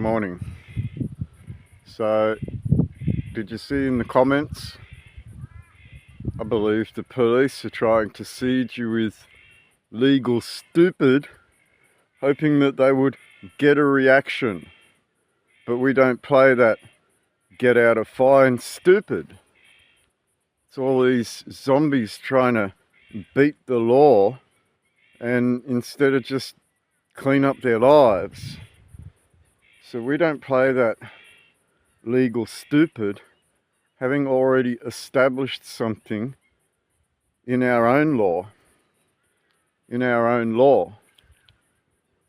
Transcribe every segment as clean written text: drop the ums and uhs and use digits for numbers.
morning. So, did you see in the comments? I believe the police are trying to siege you with legal stupid, hoping that they would get a reaction. But we don't play that get out of fine stupid. It's all these zombies trying to beat the law, and instead of just clean up their lives. So we don't play that legal stupid, having already established something in our own law,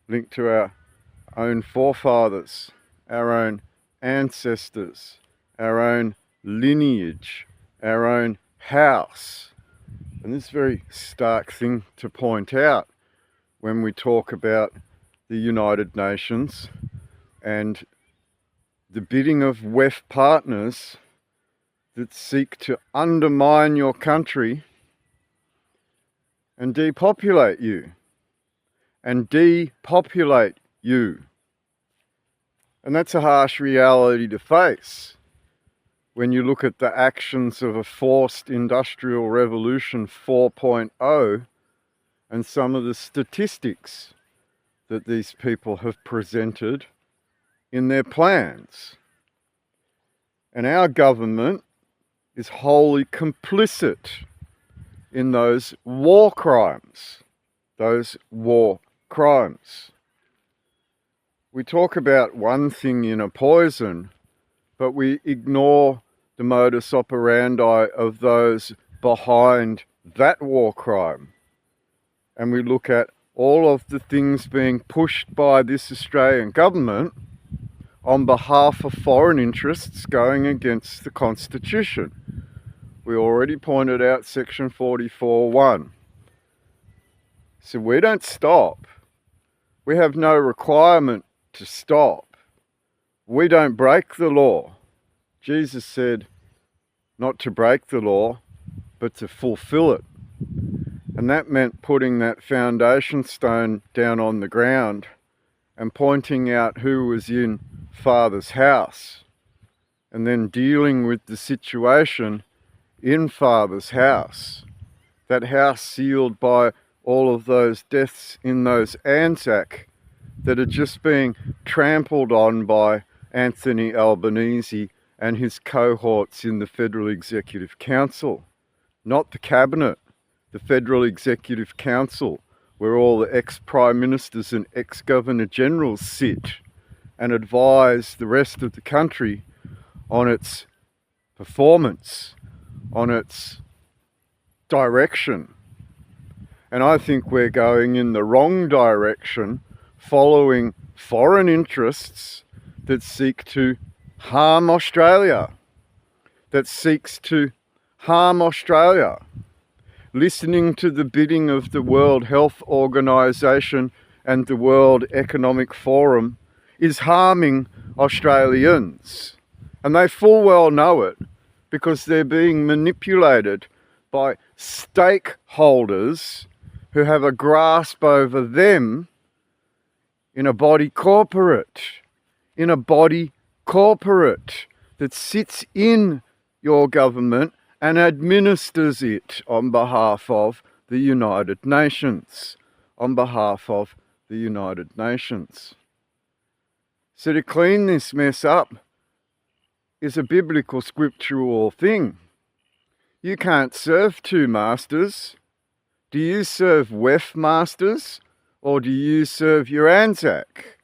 linked to our own forefathers, our own ancestors, our own lineage, our own house. And this is a very stark thing to point out when we talk about the United Nations and the bidding of WEF partners that seek to undermine your country and depopulate you. And that's a harsh reality to face when you look at the actions of a forced industrial revolution 4.0 and some of the statistics that these people have presented in their plans. And our government is wholly complicit in those war crimes. We talk about one thing in a poison, but we ignore the modus operandi of those behind that war crime. And we look at all of the things being pushed by this Australian government on behalf of foreign interests going against the Constitution. We already pointed out section 44(1). So we don't stop. We have no requirement to stop. We don't break the law. Jesus said not to break the law, but to fulfill it. And that meant putting that foundation stone down on the ground and pointing out who was in Father's house, and then dealing with the situation in Father's house. That house sealed by all of those deaths in those Anzac that are just being trampled on by Anthony Albanese and his cohorts in the Federal Executive Council. Not the Cabinet, the Federal Executive Council, where all the ex-Prime Ministers and ex-Governor Generals sit and advise the rest of the country on its performance, on its direction. And I think we're going in the wrong direction, following foreign interests that seek to harm Australia, listening to the bidding of the World Health Organization and the World Economic Forum is harming Australians. And they full well know it, because they're being manipulated by stakeholders who have a grasp over them in a body corporate that sits in your government and administers it on behalf of the United Nations. So to clean this mess up is a biblical scriptural thing. You can't serve two masters. Do you serve WEF masters, or do you serve your Anzac?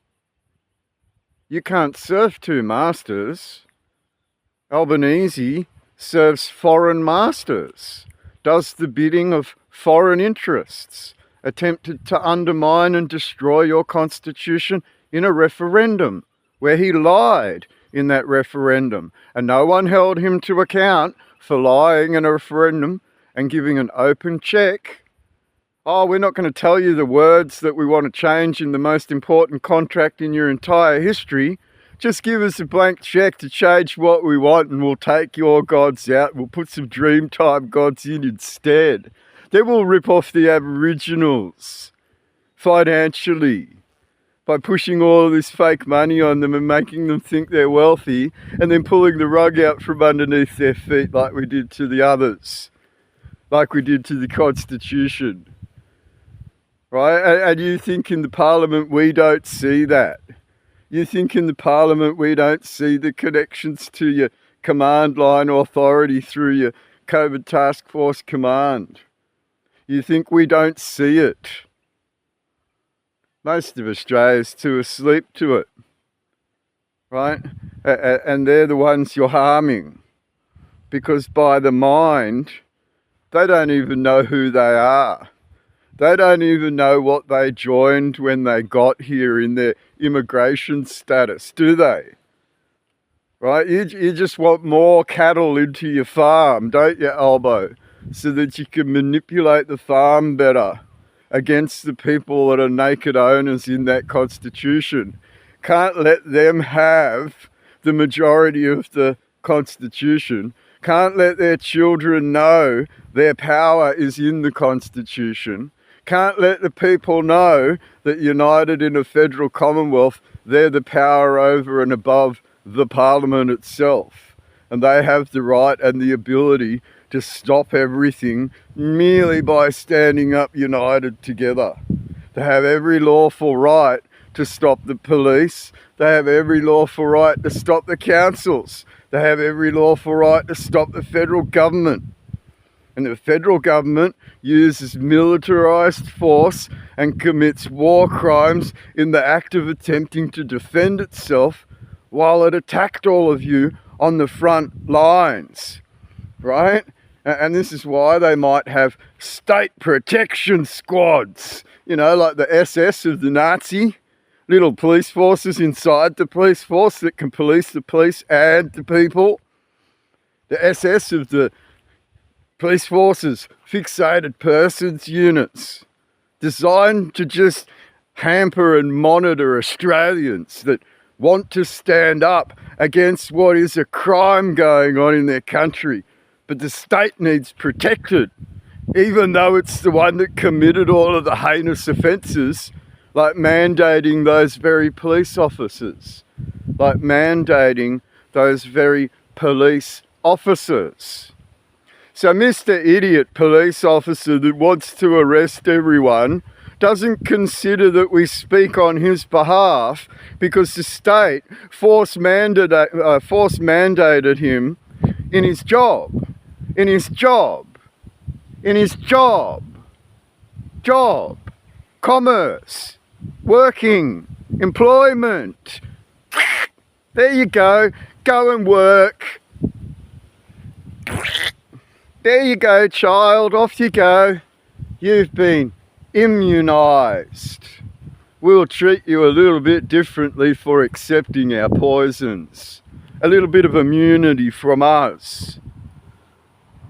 You can't serve two masters. Albanese serves foreign masters, does the bidding of foreign interests, attempted to undermine and destroy your constitution in a referendum, where he lied in that referendum, and no one held him to account for lying in a referendum and giving an open check. Oh, we're not going to tell you the words that we want to change in the most important contract in your entire history. Just give us a blank check to change what we want, and we'll take your gods out. We'll put some Dreamtime gods in instead. Then we'll rip off the Aboriginals financially by pushing all of this fake money on them and making them think they're wealthy, and then pulling the rug out from underneath their feet like we did to the others, like we did to the Constitution. Right? And you think in the Parliament we don't see that. You think in the Parliament we don't see the connections to your command line authority through your COVID Task Force command. You think we don't see it. Most of Australia's too asleep to it, right? And they're the ones you're harming, because by the mind, they don't even know who they are. They don't even know what they joined when they got here in their immigration status, do they? Right? You just want more cattle into your farm, don't you, Albo? So that you can manipulate the farm better against the people that are naked owners in that Constitution. Can't let them have the majority of the Constitution. Can't let their children know their power is in the Constitution. Can't let the people know that united in a federal commonwealth, they're the power over and above the Parliament itself. And they have the right and the ability to stop everything merely by standing up united together. They have every lawful right to stop the police. They have every lawful right to stop the councils. They have every lawful right to stop the federal government. And the federal government uses militarised force and commits war crimes in the act of attempting to defend itself while it attacked all of you on the front lines, right? And this is why they might have state protection squads, you know, like the SS of the Nazi, little police forces inside the police force that can police the police and the people. The SS of the police forces, fixated persons units, designed to just hamper and monitor Australians that want to stand up against what is a crime going on in their country. But the state needs protected, even though it's the one that committed all of the heinous offences, like mandating those very police officers, like mandating those very police officers. So Mr. Idiot police officer that wants to arrest everyone doesn't consider that we speak on his behalf because the state force mandated him in his job. Job, commerce, working, employment. There you go and work. There you go, child, off you go. You've been immunised. We'll treat you a little bit differently for accepting our poisons. A little bit of immunity from us.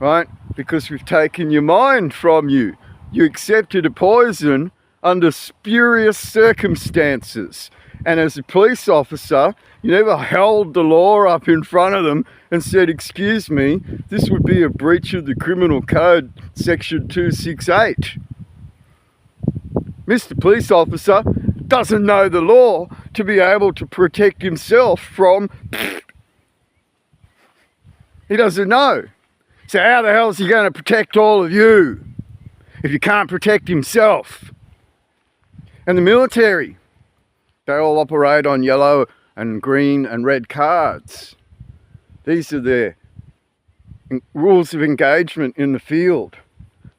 Right? Because we've taken your mind from you. You accepted a poison under spurious circumstances. And as a police officer, you never held the law up in front of them and said, excuse me, this would be a breach of the Criminal Code, Section 268. Mr. Police Officer doesn't know the law to be able to protect himself from... He doesn't know. So how the hell is he going to protect all of you if you can't protect himself? And the military, they all operate on yellow and green and red cards. These are their rules of engagement in the field.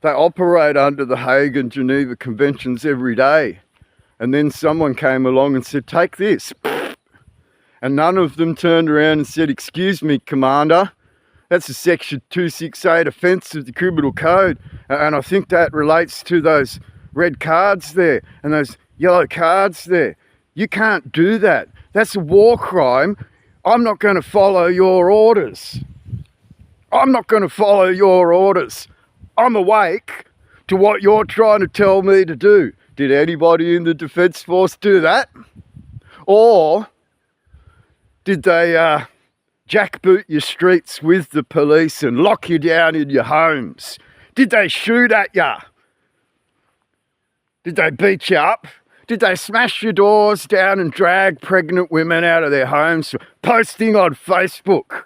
They operate under the Hague and Geneva Conventions every day. And then someone came along and said, take this. And none of them turned around and said, excuse me, Commander, that's a Section 268 offence of the Criminal Code. And I think that relates to those red cards there and those yellow cards there. You can't do that. That's a war crime. I'm not going to follow your orders. I'm not going to follow your orders. I'm awake to what you're trying to tell me to do. Did anybody in the Defence Force do that? Or did they jackboot your streets with the police and lock you down in your homes? Did they shoot at you? Did they beat you up? Did they smash your doors down and drag pregnant women out of their homes for posting on Facebook?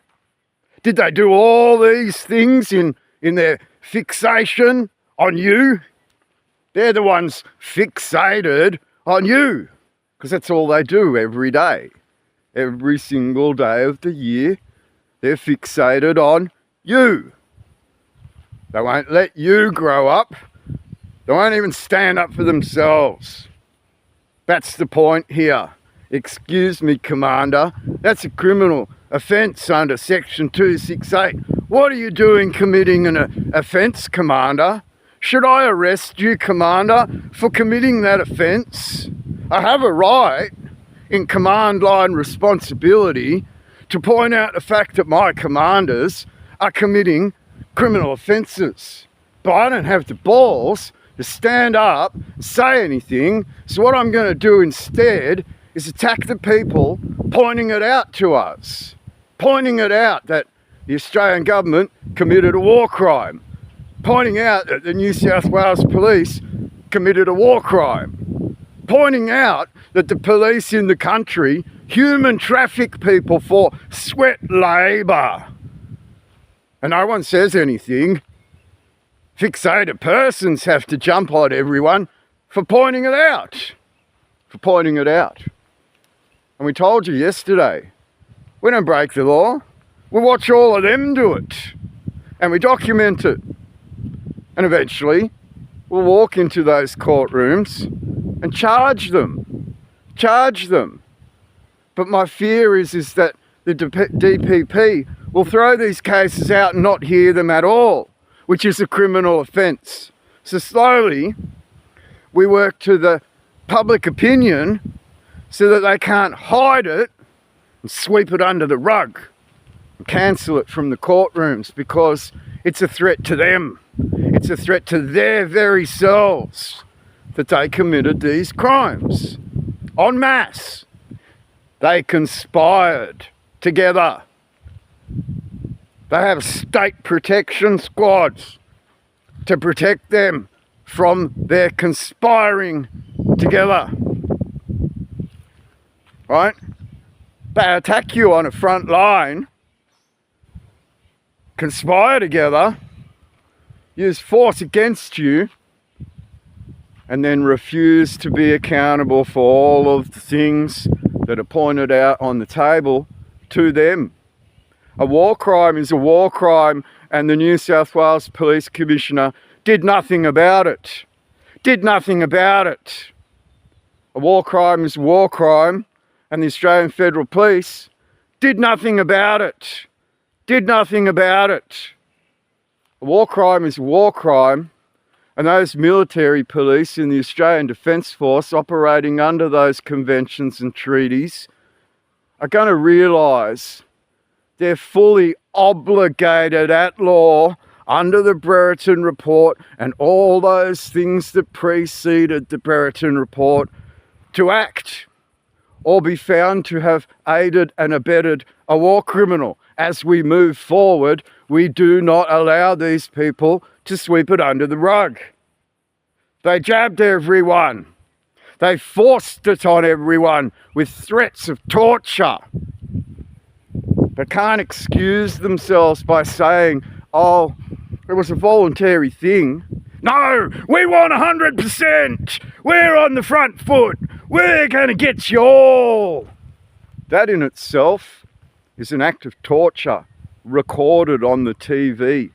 Did they do all these things in their fixation on you? They're the ones fixated on you, because that's all they do every day. Every single day of the year, they're fixated on you. They won't let you grow up. They won't even stand up for themselves. That's the point here. Excuse me, Commander. That's a criminal offence under Section 268. What are you doing committing an offence, Commander? Should I arrest you, Commander, for committing that offence? I have a right in command line responsibility to point out the fact that my commanders are committing criminal offences. But I don't have the balls to stand up and say anything. So what I'm going to do instead is attack the people pointing it out to us. Pointing it out that the Australian government committed a war crime. Pointing out that the New South Wales Police committed a war crime. Pointing out that the police in the country human traffic people for sweat labour. And no one says anything. Fixated persons have to jump on everyone for pointing it out. For pointing it out. And we told you yesterday, we don't break the law. We watch all of them do it. And we document it. And eventually, we'll walk into those courtrooms and charge them. Charge them. But my fear is that the DPP will throw these cases out and not hear them at all, which is a criminal offence. So slowly, we work to the public opinion so that they can't hide it and sweep it under the rug and cancel it from the courtrooms, because it's a threat to them. It's a threat to their very selves that they committed these crimes en masse. They conspired together. They have state protection squads to protect them from their conspiring together. Right? They attack you on a front line, conspire together, use force against you, and then refuse to be accountable for all of the things that are pointed out on the table to them. A war crime is a war crime, and the New South Wales Police Commissioner did nothing about it. Did nothing about it. A war crime is a war crime, and the Australian Federal Police did nothing about it. Did nothing about it. A war crime is a war crime, and those military police in the Australian Defence Force operating under those conventions and treaties are going to realise they're fully obligated at law under the Brereton Report and all those things that preceded the Brereton Report to act or be found to have aided and abetted a war criminal. As we move forward, we do not allow these people to sweep it under the rug. They jabbed everyone. They forced it on everyone with threats of torture. But can't excuse themselves by saying, oh, it was a voluntary thing. No, we want 100%. We're on the front foot. We're going to get you all. That in itself is an act of torture recorded on the TV,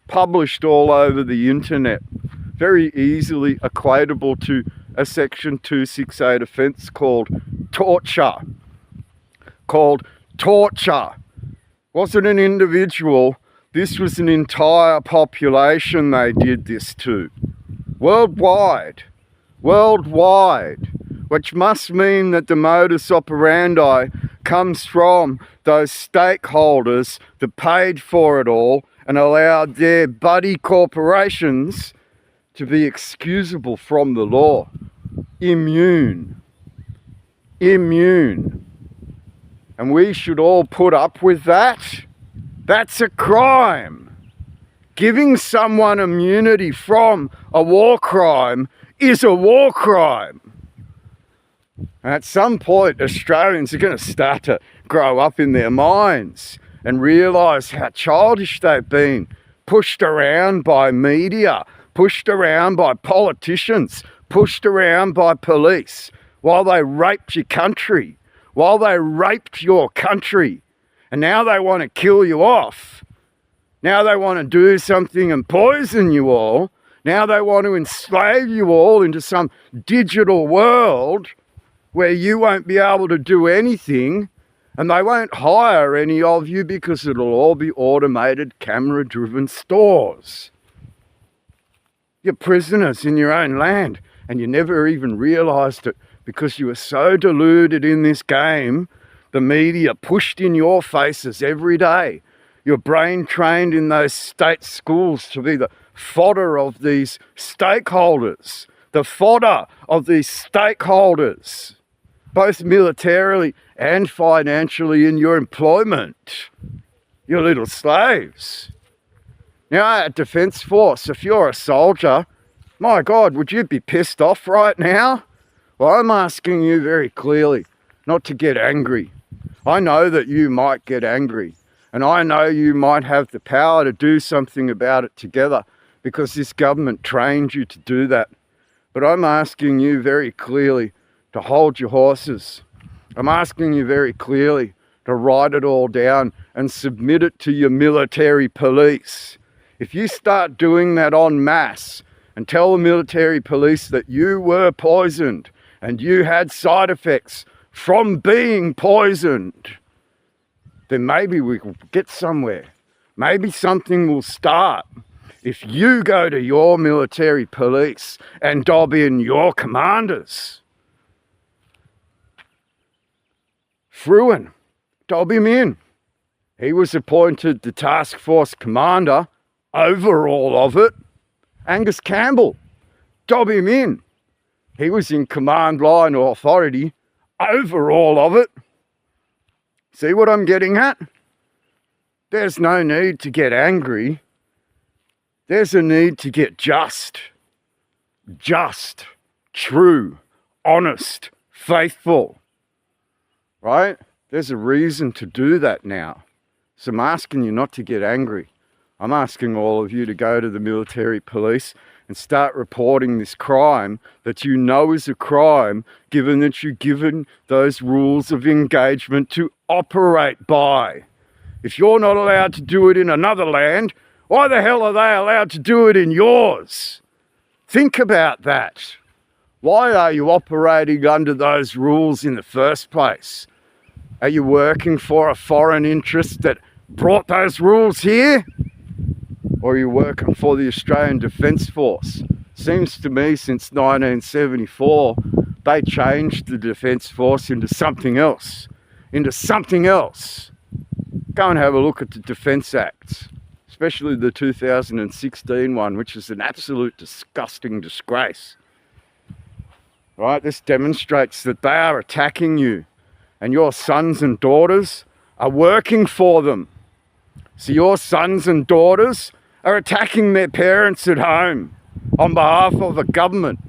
published all over the internet, very easily equatable to a Section 268 offence called torture. Wasn't an individual, this was an entire population they did this to. Worldwide, which must mean that the modus operandi comes from those stakeholders that paid for it all and allowed their buddy corporations to be excusable from the law. Immune. And we should all put up with that. That's a crime. Giving someone immunity from a war crime is a war crime. And at some point, Australians are going to start to grow up in their minds and realise how childish they've been, pushed around by media, pushed around by politicians, pushed around by police, while they raped your country, and now they want to kill you off. Now they want to do something and poison you all. Now they want to enslave you all into some digital world where you won't be able to do anything, and they won't hire any of you because it'll all be automated, camera-driven stores. You're prisoners in your own land, and you never even realised it because you were so deluded in this game. The media pushed in your faces every day. Your brain trained in those state schools to be the fodder of these stakeholders. Both militarily and financially in your employment. You little slaves. Now at Defence Force, if you're a soldier, my God, would you be pissed off right now? Well, I'm asking you very clearly not to get angry. I know that you might get angry, and I know you might have the power to do something about it together because this government trained you to do that. But I'm asking you very clearly to hold your horses. I'm asking you very clearly to write it all down and submit it to your military police. If you start doing that en masse and tell the military police that you were poisoned and you had side effects from being poisoned, then maybe we will get somewhere. Maybe something will start. If you go to your military police and dob in your commanders, Fruin, dob him in. He was appointed the task force commander over all of it. Angus Campbell, dob him in. He was in command line authority over all of it. See what I'm getting at? There's no need to get angry. There's a need to get just, true, honest, faithful. Right? There's a reason to do that now. So I'm asking you not to get angry. I'm asking all of you to go to the military police and start reporting this crime that you know is a crime, given that you're given those rules of engagement to operate by. If you're not allowed to do it in another land, why the hell are they allowed to do it in yours? Think about that. Why are you operating under those rules in the first place? Are you working for a foreign interest that brought those rules here? Or are you working for the Australian Defence Force? Seems to me since 1974, they changed the Defence Force into something else. Go and have a look at the Defence Acts, especially the 2016 one, which is an absolute disgusting disgrace. Right? This demonstrates that they are attacking you, and your sons and daughters are working for them. So your sons and daughters are attacking their parents at home on behalf of the government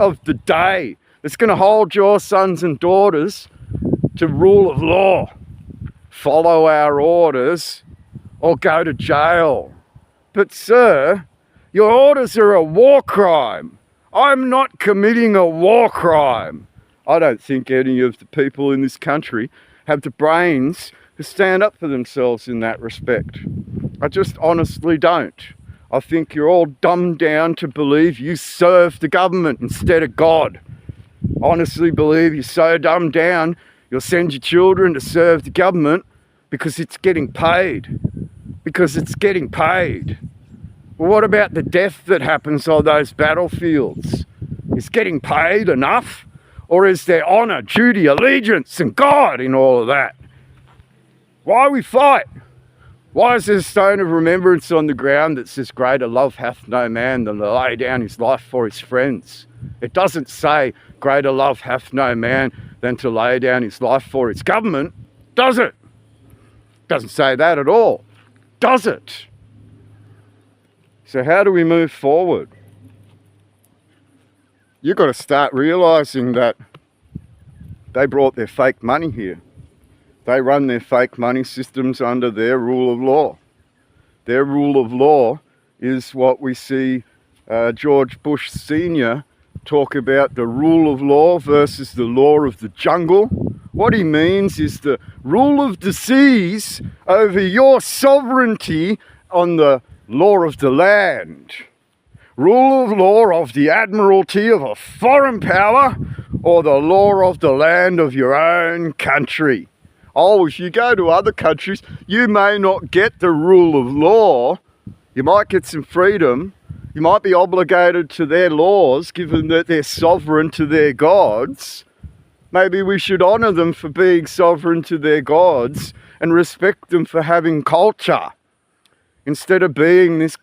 of the day that's going to hold your sons and daughters to rule of law. Follow our orders or go to jail. But sir, your orders are a war crime. I'm not committing a war crime. I don't think any of the people in this country have the brains to stand up for themselves in that respect. I just honestly don't. I think you're all dumbed down to believe you serve the government instead of God. Honestly believe you're so dumbed down, you'll send your children to serve the government because it's getting paid. Well, what about the death that happens on those battlefields? Is getting paid enough? Or is there honour, duty, allegiance and God in all of that? Why we fight? Why is there a stone of remembrance on the ground that says greater love hath no man than to lay down his life for his friends? It doesn't say greater love hath no man than to lay down his life for his government, does it? It doesn't say that at all, does it? So how do we move forward? You've got to start realising that They brought their fake money here. They run their fake money systems under their rule of law. Their rule of law is what we see George Bush Sr. talk about, the rule of law versus the law of the jungle. What he means is the rule of the seas over your sovereignty on the law of the land. Rule of law of the admiralty of a foreign power or the law of the land of your own country. Oh, if you go to other countries, you may not get the rule of law. You might get some freedom. You might be obligated to their laws, given that they're sovereign to their gods. Maybe we should honour them for being sovereign to their gods and respect them for having culture, instead of being this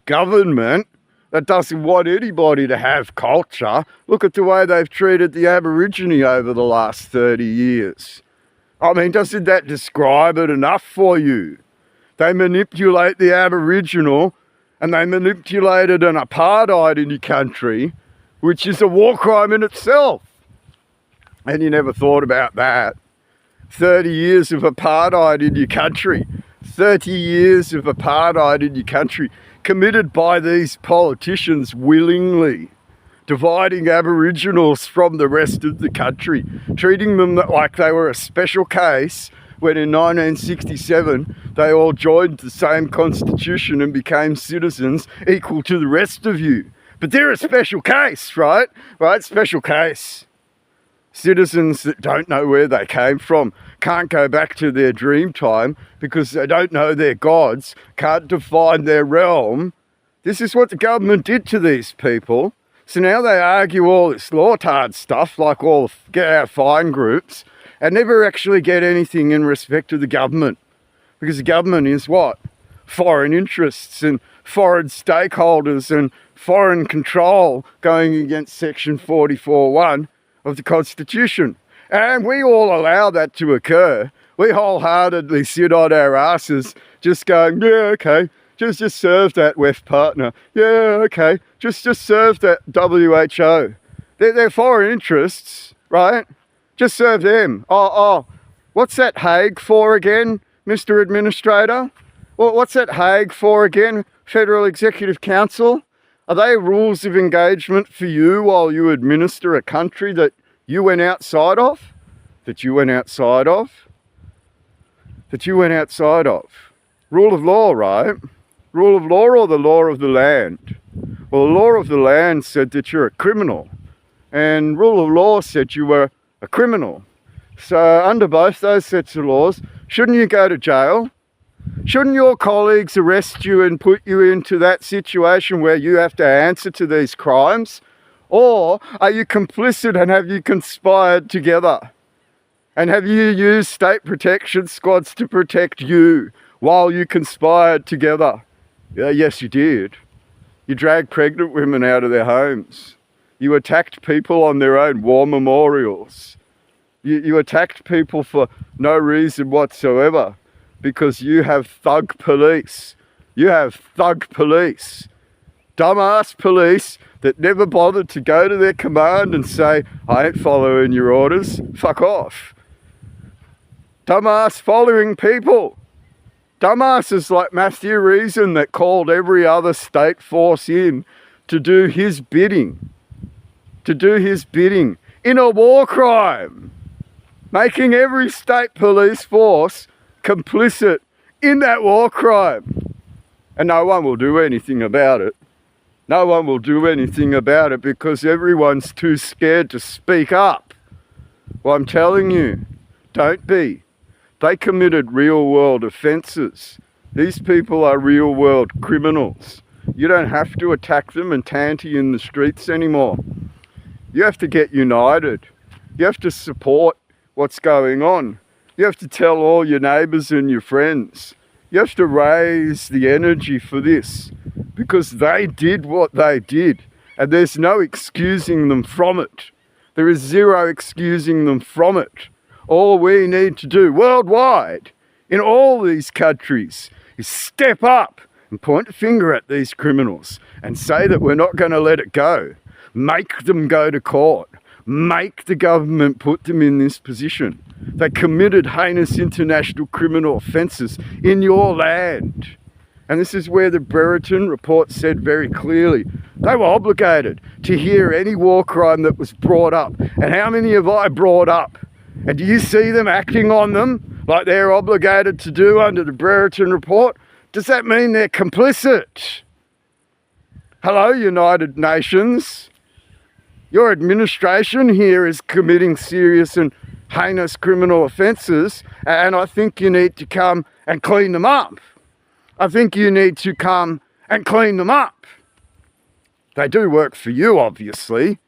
government that doesn't want anybody to have culture. Look at the way they've treated the Aborigine over the last 30 years. I mean, doesn't that describe it enough for you? They manipulate the Aboriginal, and they manipulated an apartheid in your country, which is a war crime in itself. And you never thought about that. 30 years of apartheid in your country. 30 years of apartheid in your country, committed by these politicians willingly, dividing Aboriginals from the rest of the country, treating them like they were a special case, when in 1967 they all joined the same constitution and became citizens equal to the rest of you. But they're a special case, right? Right? Special case. Citizens that don't know where they came from, can't go back to their dream time because they don't know their gods, can't define their realm. This is what the government did to these people. So now they argue all this law-tard stuff, like all get out fine groups, and never actually get anything in respect to the government. Because the government is what? Foreign interests and foreign stakeholders and foreign control going against Section 44(1) of the Constitution. And we all allow that to occur. We wholeheartedly sit on our asses just going, yeah, okay, just serve that WEF partner. Yeah, okay, just serve that WHO. They're foreign interests, right? Just serve them. Oh, what's that Hague for again, Mr. Administrator? Well, what's that Hague for again, Federal Executive Council? Are they rules of engagement for you while you administer a country that you went outside of? That you went outside of? That you went outside of? Rule of law, right? Rule of law or the law of the land? Well, the law of the land said that you're a criminal, and rule of law said you were a criminal. So under both those sets of laws, shouldn't you go to jail? Shouldn't your colleagues arrest you and put you into that situation where you have to answer to these crimes? Or are you complicit and have you conspired together? And have you used state protection squads to protect you while you conspired together? Yes, you did. You dragged pregnant women out of their homes. You attacked people on their own war memorials. You attacked people for no reason whatsoever because you have thug police. You have thug police. Dumbass police that never bothered to go to their command and say, I ain't following your orders, fuck off. Dumbass following people. Dumbasses like Matthew Reason that called every other state force in to do his bidding. To do his bidding in a war crime. Making every state police force complicit in that war crime. And no one will do anything about it. No one will do anything about it because everyone's too scared to speak up. Well, I'm telling you, don't be. They committed real world offences. These people are real world criminals. You don't have to attack them and tanty in the streets anymore. You have to get united. You have to support what's going on. You have to tell all your neighbours and your friends. You have to raise the energy for this because they did what they did and there's no excusing them from it. There is zero excusing them from it. All we need to do worldwide, in all these countries, is step up and point a finger at these criminals and say that we're not going to let it go. Make them go to court. make the government put them in this position. They committed heinous international criminal offences in your land. And this is where the Brereton report said very clearly, they were obligated to hear any war crime that was brought up. And how many have I brought up? And do you see them acting on them like they're obligated to do under the Brereton report? Does that mean they're complicit? Hello, United Nations. Your administration here is committing serious and heinous criminal offences, and I think you need to come and clean them up. I think you need to come and clean them up. They do work for you, obviously.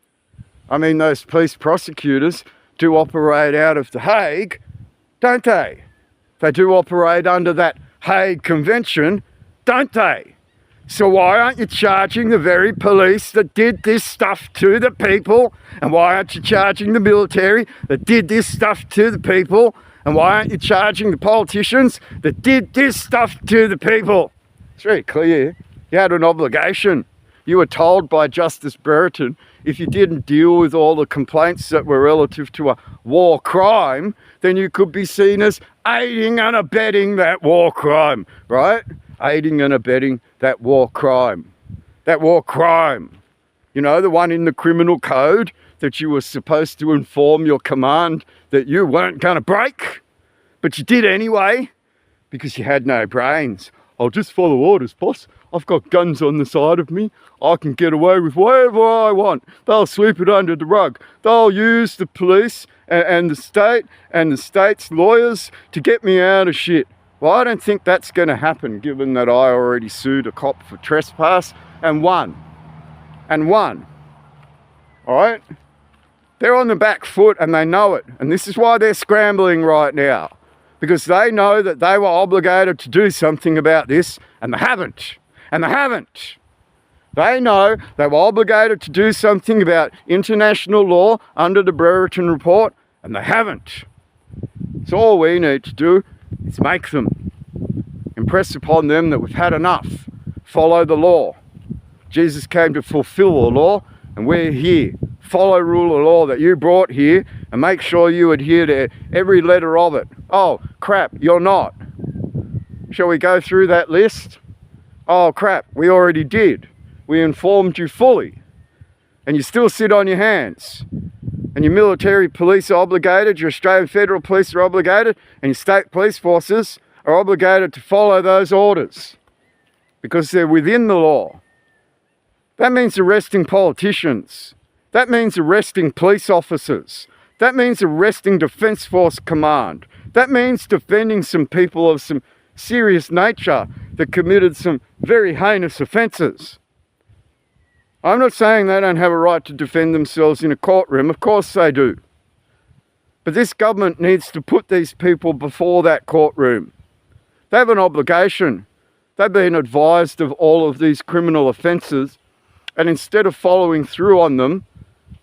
I mean, those police prosecutors do operate out of The Hague, don't they? They do operate under that Hague Convention, don't they? So why aren't you charging the very police that did this stuff to the people? And why aren't you charging the military that did this stuff to the people? And why aren't you charging the politicians that did this stuff to the people? It's very clear. You had an obligation. You were told by Justice Brereton, if you didn't deal with all the complaints that were relative to a war crime, then you could be seen as aiding and abetting that war crime, right? Aiding and abetting that war crime. That war crime. You know, the one in the criminal code that you were supposed to inform your command that you weren't going to break, but you did anyway because you had no brains. I'll just follow orders, boss. I've got guns on the side of me. I can get away with whatever I want. They'll sweep it under the rug. They'll use the police and the state and the state's lawyers to get me out of shit. Well, I don't think that's going to happen, given that I already sued a cop for trespass and won. All right? They're on the back foot and they know it. And this is why they're scrambling right now. Because they know that they were obligated to do something about this, and they haven't. And they haven't. They know they were obligated to do something about international law under the Brereton report, and they haven't. So all we need to do is make them. Impress upon them that we've had enough. Follow the law. Jesus came to fulfill the law, and we're here. Follow rule of law that you brought here and make sure you adhere to every letter of it. Oh, crap, you're not. Shall we go through that list? Oh, crap, we already did. We informed you fully. And you still sit on your hands. And your military police are obligated, your Australian Federal Police are obligated, and your state police forces are obligated to follow those orders because they're within the law. That means arresting politicians. That means arresting police officers. That means arresting Defence Force Command. That means defending some people of some serious nature that committed some very heinous offences. I'm not saying they don't have a right to defend themselves in a courtroom. Of course they do. But this government needs to put these people before that courtroom. They have an obligation. They've been advised of all of these criminal offences, and instead of following through on them,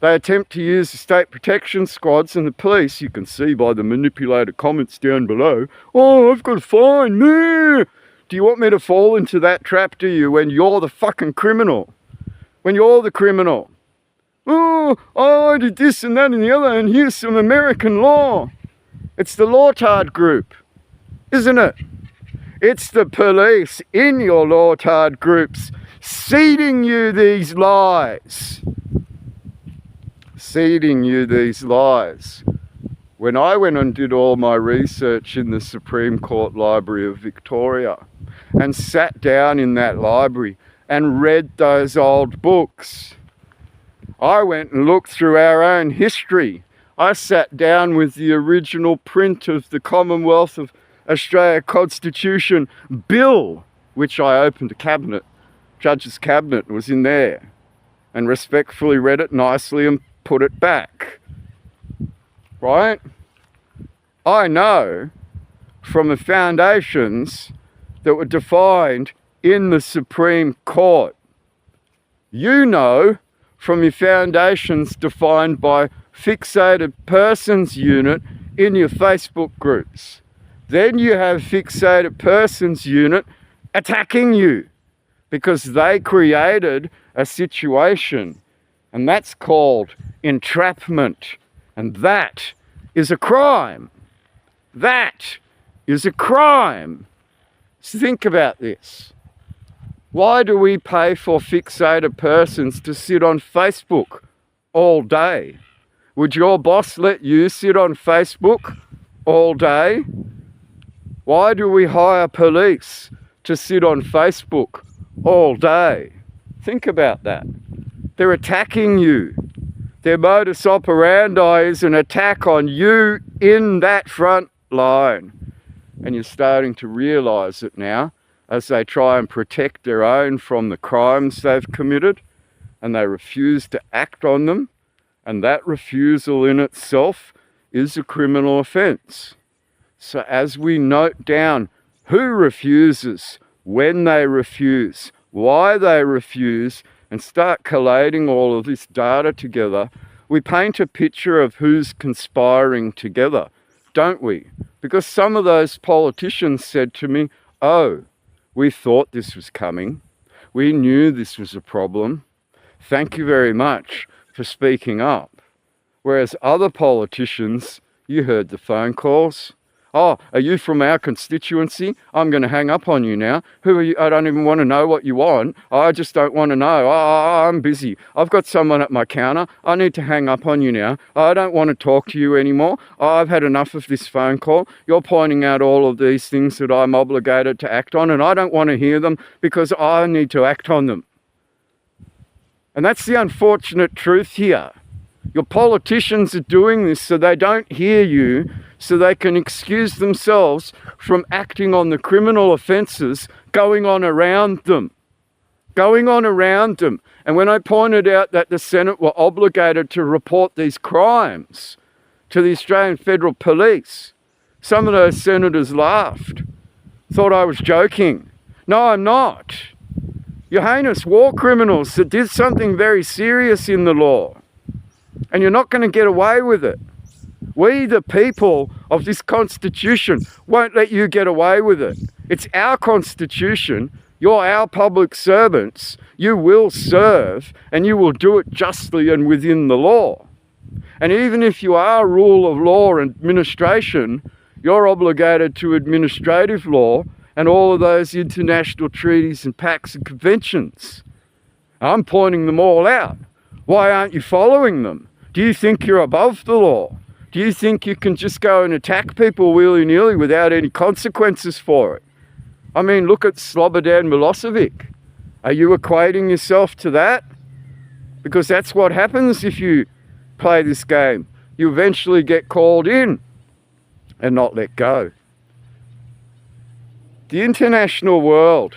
they attempt to use the state protection squads and the police. You can see by the manipulated comments down below. Oh, I've got a fine. Meh. Do you want me to fall into that trap, do you, when you're the fucking criminal? When you're the criminal. Oh, I did this and that and the other, and here's some American law. It's the Lawtard group, isn't it? It's the police in your Lawtard groups seeding you these lies. Seeding you these lies. When I went and did all my research in the Supreme Court Library of Victoria and sat down in that library and read those old books, I went and looked through our own history. I sat down with the original print of the Commonwealth of Australia Constitution Bill, which I opened a cabinet. Judge's cabinet was in there, and respectfully read it nicely and put it back. Right? I know from the foundations that were defined in the Supreme Court. You know from your foundations defined by Fixated Persons Unit in your Facebook groups. Then you have Fixated Persons Unit attacking you because they created a situation And that's called entrapment. And that is a crime. That is a crime. So think about this. Why do we pay for fixated persons to sit on Facebook all day? Would your boss let you sit on Facebook all day? Why do we hire police to sit on Facebook all day? Think about that. They're attacking you. Their modus operandi is an attack on you in that front line. And you're starting to realise it now as they try and protect their own from the crimes they've committed, and they refuse to act on them. And that refusal in itself is a criminal offence. So as we note down who refuses, when they refuse, why they refuse, and start collating all of this data together, we paint a picture of who's conspiring together, don't we? Because some of those politicians said to me, oh, we thought this was coming. We knew this was a problem. Thank you very much for speaking up. Whereas other politicians, you heard the phone calls. Oh, are you from our constituency? I'm going to hang up on you now. Who are you? I don't even want to know what you want. I just don't want to know. Oh, I'm busy. I've got someone at my counter. I need to hang up on you now. I don't want to talk to you anymore. I've had enough of this phone call. You're pointing out all of these things that I'm obligated to act on, and I don't want to hear them because I need to act on them. And that's the unfortunate truth here. Your politicians are doing this so they don't hear you, so they can excuse themselves from acting on the criminal offences going on around them. And when I pointed out that the Senate were obligated to report these crimes to the Australian Federal Police, some of those senators laughed, thought I was joking. No, I'm not. You're heinous war criminals that did something very serious in the law. And you're not going to get away with it. We, the people of this Constitution, won't let you get away with it. It's our Constitution. You're our public servants. You will serve, and you will do it justly and within the law. And even if you are rule of law and administration, you're obligated to administrative law and all of those international treaties and pacts and conventions. I'm pointing them all out. Why aren't you following them? Do you think you're above the law? Do you think you can just go and attack people willy-nilly without any consequences for it? I mean, look at Slobodan Milosevic. Are you equating yourself to that? Because that's what happens if you play this game. You eventually get called in and not let go. The international world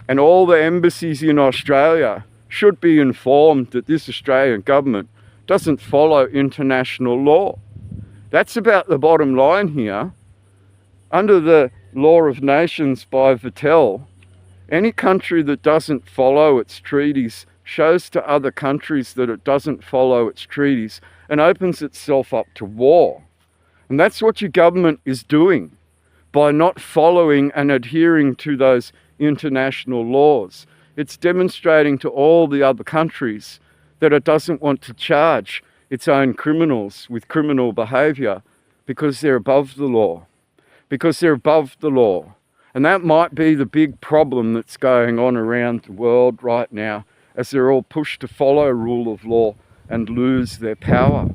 and all the embassies in Australia should be informed that this Australian government doesn't follow international law. That's about the bottom line here. Under the Law of Nations by Vattel, any country that doesn't follow its treaties shows to other countries that it doesn't follow its treaties and opens itself up to war. And that's what your government is doing by not following and adhering to those international laws. It's demonstrating to all the other countries that it doesn't want to charge its own criminals with criminal behaviour because they're above the law. And that might be the big problem that's going on around the world right now, as they're all pushed to follow rule of law and lose their power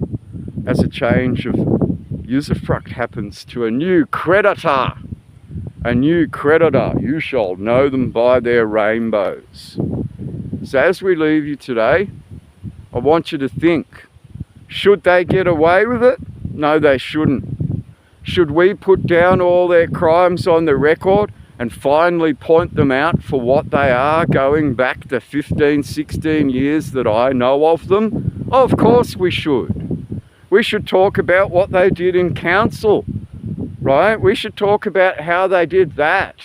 as a change of usufruct happens to a new creditor. A new creditor, you shall know them by their rainbows. So as we leave you today, I want you to think, should they get away with it? No, they shouldn't. Should we put down all their crimes on the record and finally point them out for what they are, going back the 15, 16 years that I know of them? Of course we should. We should talk about what they did in council, right? We should talk about how they did that.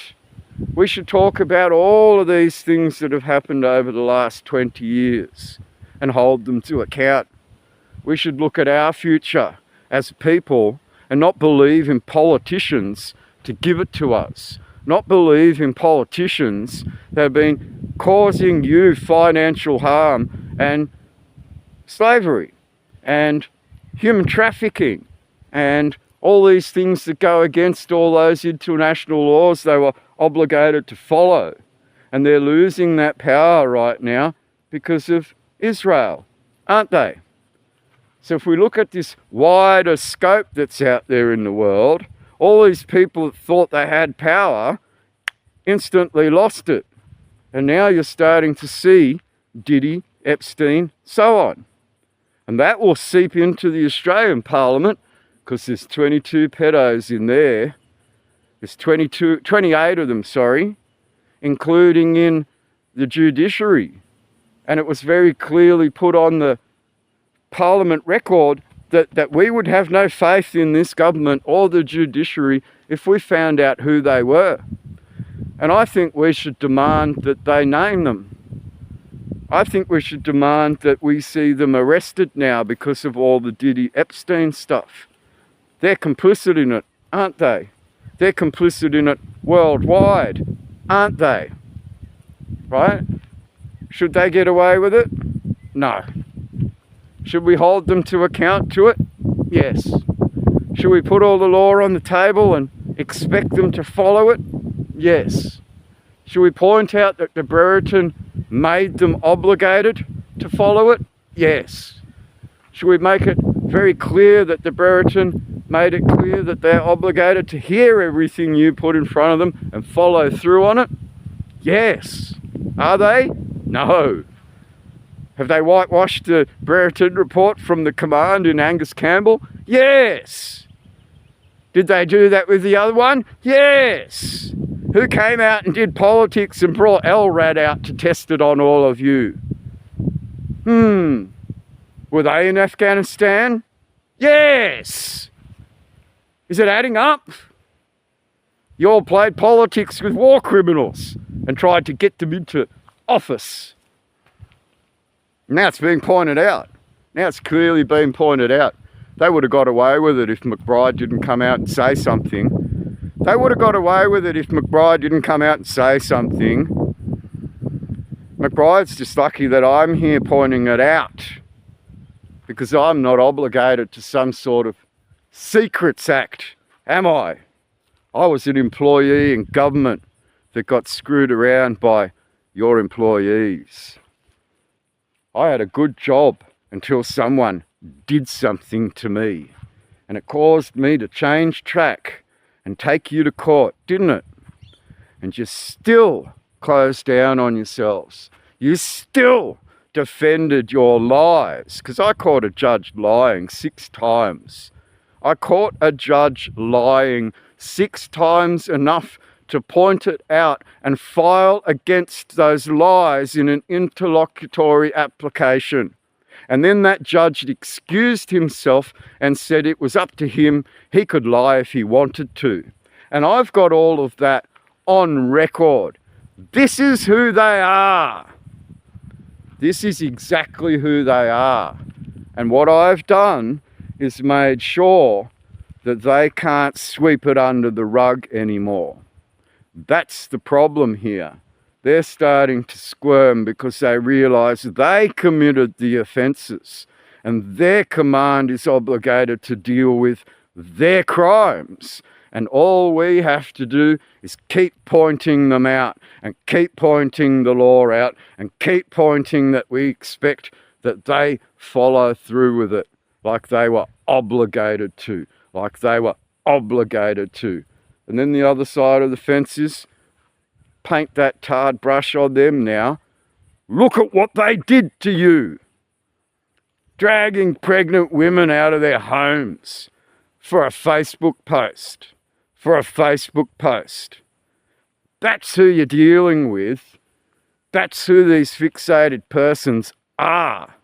We should talk about all of these things that have happened over the last 20 years and hold them to account. We should look at our future as people and not believe in politicians to give it to us. Not believe in politicians that have been causing you financial harm and slavery and human trafficking and all these things that go against all those international laws they were obligated to follow. And they're losing that power right now because of Israel, aren't they? So if we look at this wider scope that's out there in the world, all these people that thought they had power instantly lost it. And now you're starting to see Diddy, Epstein, so on. And that will seep into the Australian Parliament because there's 22 pedos in there. There's 28 of them, including in the judiciary. And it was very clearly put on the Parliament record that we would have no faith in this government or the judiciary if we found out who they were. And I think we should demand that they name them. I think we should demand that we see them arrested now because of all the Diddy Epstein stuff. They're complicit in it, aren't they? They're complicit in it worldwide, aren't they? Right? Should they get away with it? No. Should we hold them to account to it? Yes. Should we put all the law on the table and expect them to follow it? Yes. Should we point out that the Brereton made them obligated to follow it? Yes. Should we make it very clear that the Brereton made it clear that they're obligated to hear everything you put in front of them and follow through on it? Yes. Are they? No. Have they whitewashed the Brereton report from the command in Angus Campbell? Yes. Did they do that with the other one? Yes. Who came out and did politics and brought LRAD out to test it on all of you? Were they in Afghanistan? Yes. Is it adding up? You all played politics with war criminals and tried to get them into office. Now it's being pointed out. Now it's clearly being pointed out. They would have got away with it if McBride didn't come out and say something. They would have got away with it if McBride didn't come out and say something. McBride's just lucky that I'm here pointing it out, because I'm not obligated to some sort of Secrets Act, am I? I was an employee in government that got screwed around by your employees. I had a good job until someone did something to me, and it caused me to change track and take you to court, didn't it? And you still closed down on yourselves. You still defended your lies, because I caught a judge lying 6 times. I caught a judge lying 6 times, enough to point it out and file against those lies in an interlocutory application. And then that judge excused himself and said it was up to him. He could lie if he wanted to. And I've got all of that on record. This is who they are. This is exactly who they are. And what I've done is made sure that they can't sweep it under the rug anymore. That's the problem here. They're starting to squirm because they realise they committed the offences, and their command is obligated to deal with their crimes. And all we have to do is keep pointing them out and keep pointing the law out and keep pointing that we expect that they follow through with it like they were obligated to, like they were obligated to. And then the other side of the fence is, paint that tarred brush on them now. Look at what they did to you. Dragging pregnant women out of their homes for a Facebook post. For a Facebook post. That's who you're dealing with. That's who these fixated persons are.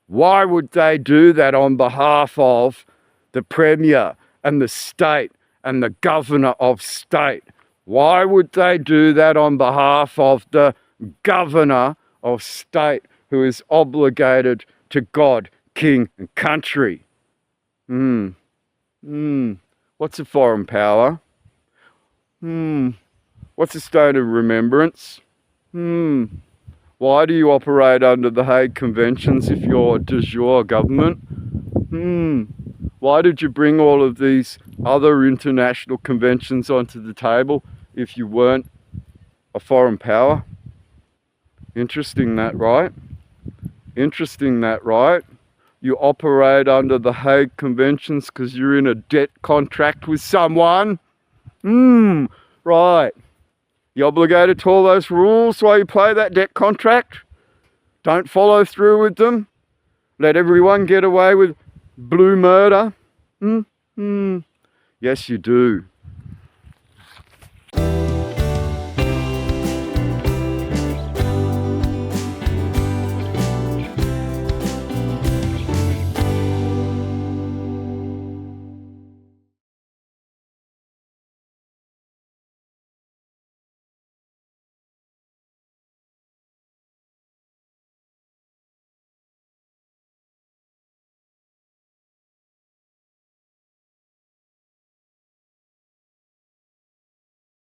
Why would they do that on behalf of the Premier and the state and the Governor of State? Why would they do that on behalf of the Governor of State, who is obligated to God, King and country? What's a foreign power? What's a state of remembrance? Why do you operate under the Hague Conventions if you're de jure government? Why did you bring all of these other international conventions onto the table if you weren't a foreign power? Interesting that, right? Interesting that, right? You operate under the Hague Conventions because you're in a debt contract with someone? Right. You obligated to all those rules while you play that debt contract? Don't follow through with them? Let everyone get away with blue murder? Yes, you do.